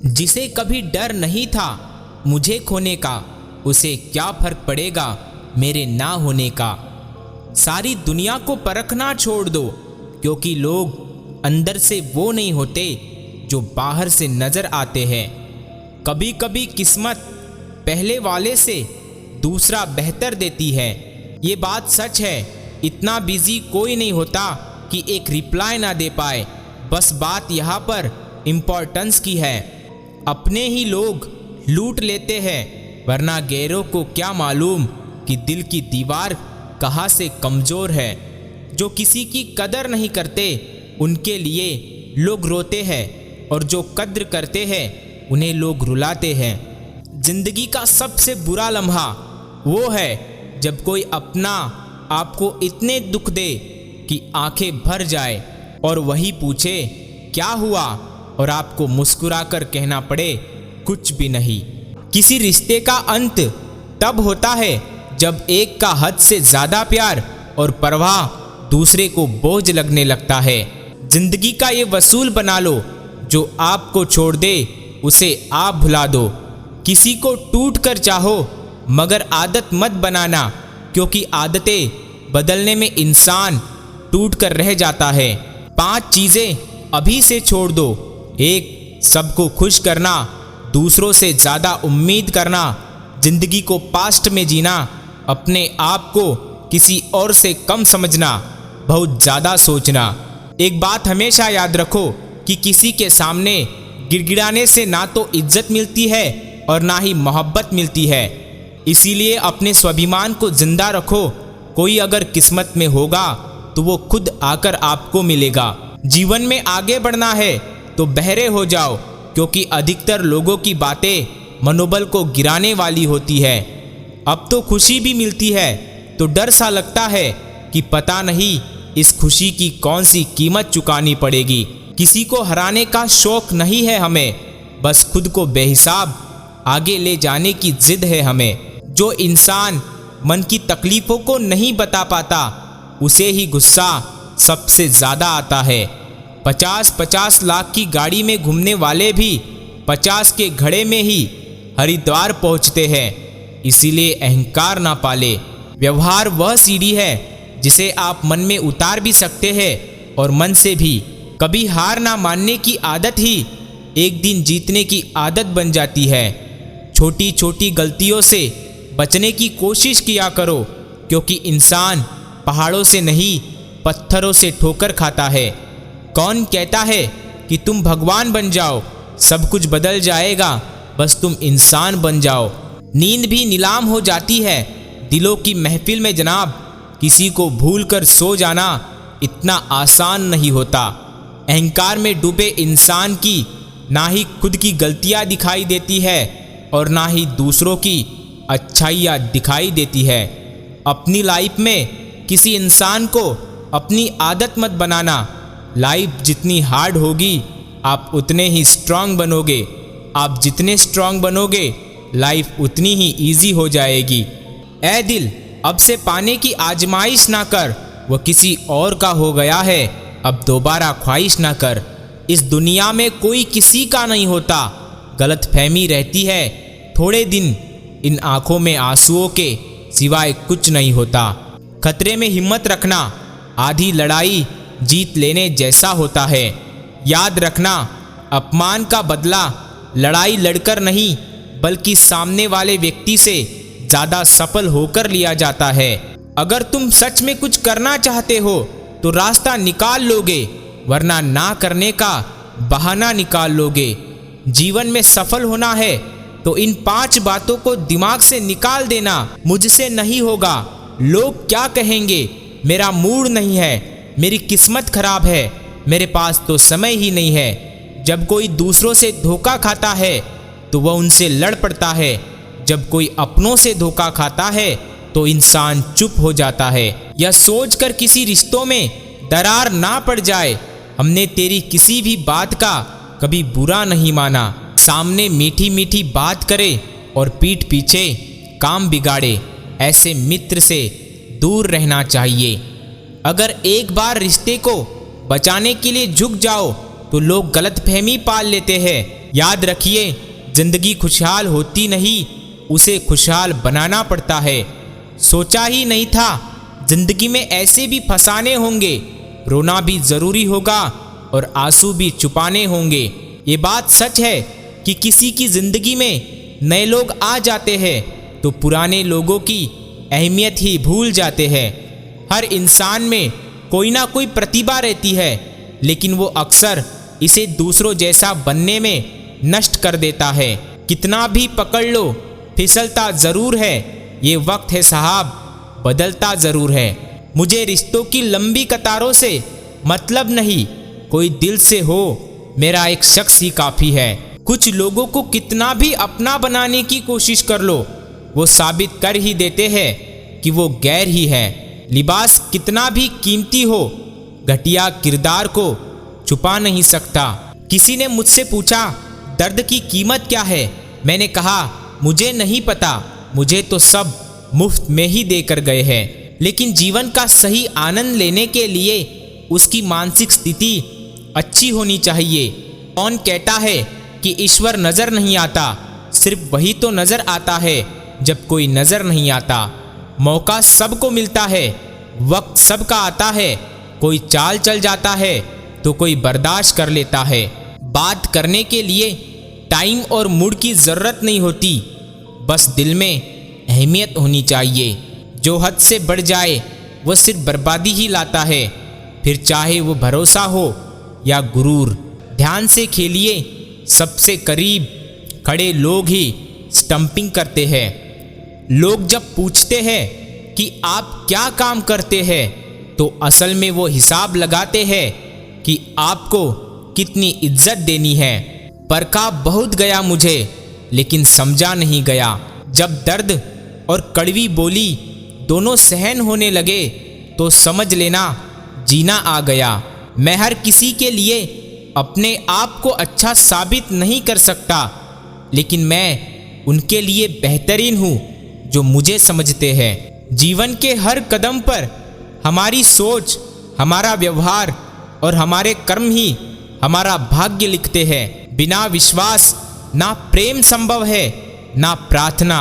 जिसे कभी डर नहीं था मुझे खोने का, उसे क्या फर्क पड़ेगा मेरे ना होने का। सारी दुनिया को परखना छोड़ दो, क्योंकि लोग अंदर से वो नहीं होते जो बाहर से नजर आते हैं। कभी कभी किस्मत पहले वाले से दूसरा बेहतर देती है, ये बात सच है। इतना बिजी कोई नहीं होता कि एक रिप्लाई ना दे पाए, बस बात यहाँ पर इम्पोर्टेंस की है। अपने ही लोग लूट लेते हैं, वरना गैरों को क्या मालूम कि दिल की दीवार कहाँ से कमज़ोर है। जो किसी की कदर नहीं करते उनके लिए लोग रोते हैं, और जो कद्र करते हैं उन्हें लोग रुलाते हैं। जिंदगी का सबसे बुरा लम्हा वो है जब कोई अपना आपको इतने दुख दे कि आंखें भर जाए, और वही पूछे क्या हुआ, और आपको मुस्कुराकर कहना पड़े कुछ भी नहीं। किसी रिश्ते का अंत तब होता है जब एक का हद से ज़्यादा प्यार और परवाह दूसरे को बोझ लगने लगता है। जिंदगी का ये वसूल बना लो, जो आपको छोड़ दे उसे आप भुला दो। किसी को टूट कर चाहो मगर आदत मत बनाना, क्योंकि आदतें बदलने में इंसान टूट कर रह जाता है। 5 चीज़ें अभी से छोड़ दो। 1, सबको खुश करना, दूसरों से ज़्यादा उम्मीद करना, जिंदगी को पास्ट में जीना, अपने आप को किसी और से कम समझना, बहुत ज़्यादा सोचना। एक बात हमेशा याद रखो कि किसी के सामने गिड़गिड़ाने से ना तो इज्जत मिलती है और ना ही मोहब्बत मिलती है। इसीलिए अपने स्वाभिमान को जिंदा रखो। कोई अगर किस्मत में होगा तो वो खुद आकर आपको मिलेगा। जीवन में आगे बढ़ना है तो बहरे हो जाओ, क्योंकि अधिकतर लोगों की बातें मनोबल को गिराने वाली होती है। अब तो खुशी भी मिलती है तो डर सा लगता है कि पता नहीं इस खुशी की कौन सी कीमत चुकानी पड़ेगी। किसी को हराने का शौक नहीं है हमें, बस खुद को बेहिसाब आगे ले जाने की जिद है हमें। जो इंसान मन की तकलीफ़ों को नहीं बता पाता उसे ही गुस्सा सबसे ज़्यादा आता है। 50-50 लाख की गाड़ी में घूमने वाले भी 50 के घड़े में ही हरिद्वार पहुंचते हैं। इसीलिए अहंकार ना पाले। व्यवहार वह सीढ़ी है जिसे आप मन में उतार भी सकते हैं और मन से भी। कभी हार ना मानने की आदत ही एक दिन जीतने की आदत बन जाती है। छोटी छोटी गलतियों से बचने की कोशिश किया करो, क्योंकि इंसान पहाड़ों से नहीं पत्थरों से ठोकर खाता है। कौन कहता है कि तुम भगवान बन जाओ, सब कुछ बदल जाएगा, बस तुम इंसान बन जाओ। नींद भी नीलाम हो जाती है दिलों की महफिल में जनाब। किसी को भूल कर सो जाना इतना आसान नहीं होता। अहंकार में डूबे इंसान की ना ही खुद की गलतियां दिखाई देती है और ना ही दूसरों की अच्छाइयाँ दिखाई देती है। अपनी लाइफ में किसी इंसान को अपनी आदत मत बनाना। लाइफ जितनी हार्ड होगी आप उतने ही स्ट्रांग बनोगे। आप जितने स्ट्रांग बनोगे लाइफ उतनी ही इजी हो जाएगी। ऐ दिल, अब से पाने की आजमाइश ना कर, वह किसी और का हो गया है, अब दोबारा ख्वाहिश ना कर। इस दुनिया में कोई किसी का नहीं होता, गलतफहमी रहती है थोड़े दिन। इन आंखों में आंसुओं के सिवाय कुछ नहीं होता। खतरे में हिम्मत रखना, आधी लड़ाई जीत लेने जैसा होता है। याद रखना, अपमान का बदला लड़ाई लड़कर नहीं बल्कि सामने वाले व्यक्ति से ज़्यादा सफल होकर लिया जाता है। अगर तुम सच में कुछ करना चाहते हो तो रास्ता निकाल लोगे, वरना ना करने का बहाना निकाल लोगे। जीवन में सफल होना है तो इन 5 बातों को दिमाग से निकाल देना। मुझसे नहीं होगा, लोग क्या कहेंगे, मेरा मूड नहीं है, मेरी किस्मत खराब है, मेरे पास तो समय ही नहीं है। जब कोई दूसरों से धोखा खाता है तो वह उनसे लड़ पड़ता है। जब कोई अपनों से धोखा खाता है तो इंसान चुप हो जाता है। यह सोचकर किसी रिश्तों में दरार ना पड़ जाए, हमने तेरी किसी भी बात का कभी बुरा नहीं माना। सामने मीठी मीठी बात करे और पीठ पीछे काम बिगाड़े, ऐसे मित्र से दूर रहना चाहिए। अगर एक बार रिश्ते को बचाने के लिए झुक जाओ तो लोग गलतफहमी पाल लेते हैं। याद रखिए, जिंदगी खुशहाल होती नहीं, उसे खुशहाल बनाना पड़ता है। सोचा ही नहीं था जिंदगी में ऐसे भी फसाने होंगे, रोना भी जरूरी होगा और आंसू भी छुपाने होंगे। ये बात सच है कि किसी की जिंदगी में नए लोग आ जाते हैं तो पुराने लोगों की अहमियत ही भूल जाते हैं। हर इंसान में कोई ना कोई प्रतिभा रहती है, लेकिन वो अक्सर इसे दूसरों जैसा बनने में नष्ट कर देता है। कितना भी पकड़ लो, फिसलता जरूर है। ये वक्त है साहब, बदलता जरूर है। मुझे रिश्तों की लंबी कतारों से मतलब नहीं, कोई दिल से हो, मेरा एक शख्स ही काफ़ी है। कुछ लोगों को कितना भी अपना बनाने की कोशिश कर लो, वो साबित कर ही देते हैं कि वो गैर ही है। लिबास कितना भी कीमती हो, घटिया किरदार को छुपा नहीं सकता। किसी ने मुझसे पूछा, दर्द की कीमत क्या है? मैंने कहा, मुझे नहीं पता, मुझे तो सब मुफ्त में ही देकर गए हैं। लेकिन जीवन का सही आनंद लेने के लिए उसकी मानसिक स्थिति अच्छी होनी चाहिए। कौन कहता है कि ईश्वर नज़र नहीं आता? सिर्फ वही तो नज़र आता है जब कोई नज़र नहीं आता। मौका सबको मिलता है, वक्त सबका आता है। कोई चाल चल जाता है तो कोई बर्दाश्त कर लेता है। बात करने के लिए टाइम और मूड की ज़रूरत नहीं होती, बस दिल में अहमियत होनी चाहिए। जो हद से बढ़ जाए वो सिर्फ बर्बादी ही लाता है, फिर चाहे वो भरोसा हो या गुरूर। ध्यान से खेलिए, सबसे करीब खड़े लोग ही स्टंपिंग करते हैं। लोग जब पूछते हैं कि आप क्या काम करते हैं, तो असल में वो हिसाब लगाते हैं कि आपको कितनी इज्जत देनी है। परखा बहुत गया मुझे, लेकिन समझा नहीं गया। जब दर्द और कड़वी बोली दोनों सहन होने लगे तो समझ लेना जीना आ गया। मैं हर किसी के लिए अपने आप को अच्छा साबित नहीं कर सकता, लेकिन मैं उनके लिए बेहतरीन हूँ जो मुझे समझते हैं। जीवन के हर कदम पर हमारी सोच, हमारा व्यवहार और हमारे कर्म ही हमारा भाग्य लिखते हैं। बिना विश्वास ना प्रेम संभव है, ना प्रार्थना।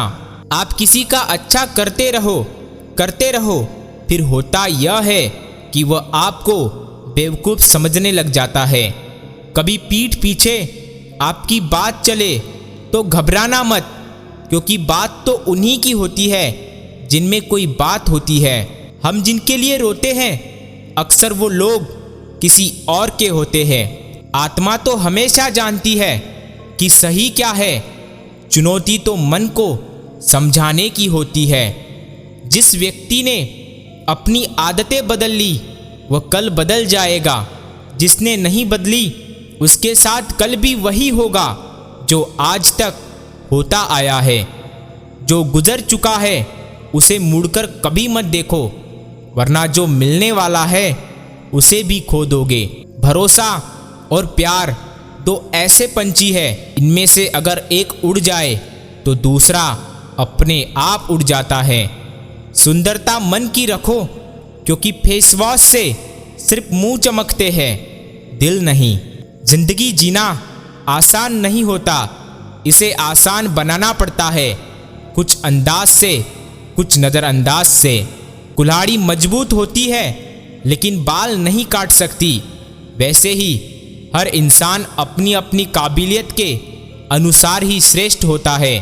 आप किसी का अच्छा करते रहो, फिर होता यह है कि वह आपको बेवकूफ़ समझने लग जाता है। कभी पीठ पीछे आपकी बात चले तो घबराना मत, क्योंकि बात तो उन्हीं की होती है जिनमें कोई बात होती है। हम जिनके लिए रोते हैं अक्सर वो लोग किसी और के होते हैं। आत्मा तो हमेशा जानती है कि सही क्या है, चुनौती तो मन को समझाने की होती है। जिस व्यक्ति ने अपनी आदतें बदल ली वह कल बदल जाएगा, जिसने नहीं बदली उसके साथ कल भी वही होगा जो आज तक होता आया है। जो गुजर चुका है उसे मुड़कर कभी मत देखो, वरना जो मिलने वाला है उसे भी खो दोगे। भरोसा और प्यार दो ऐसे पंछी है, इनमें से अगर एक उड़ जाए तो दूसरा अपने आप उड़ जाता है। सुंदरता मन की रखो, क्योंकि फेस वॉश से सिर्फ मुंह चमकते हैं, दिल नहीं। जिंदगी जीना आसान नहीं होता, इसे आसान बनाना पड़ता है, कुछ अंदाज से, कुछ नज़रअंदाज से। कुल्हाड़ी मजबूत होती है लेकिन बाल नहीं काट सकती। वैसे ही हर इंसान अपनी अपनी काबिलियत के अनुसार ही श्रेष्ठ होता है।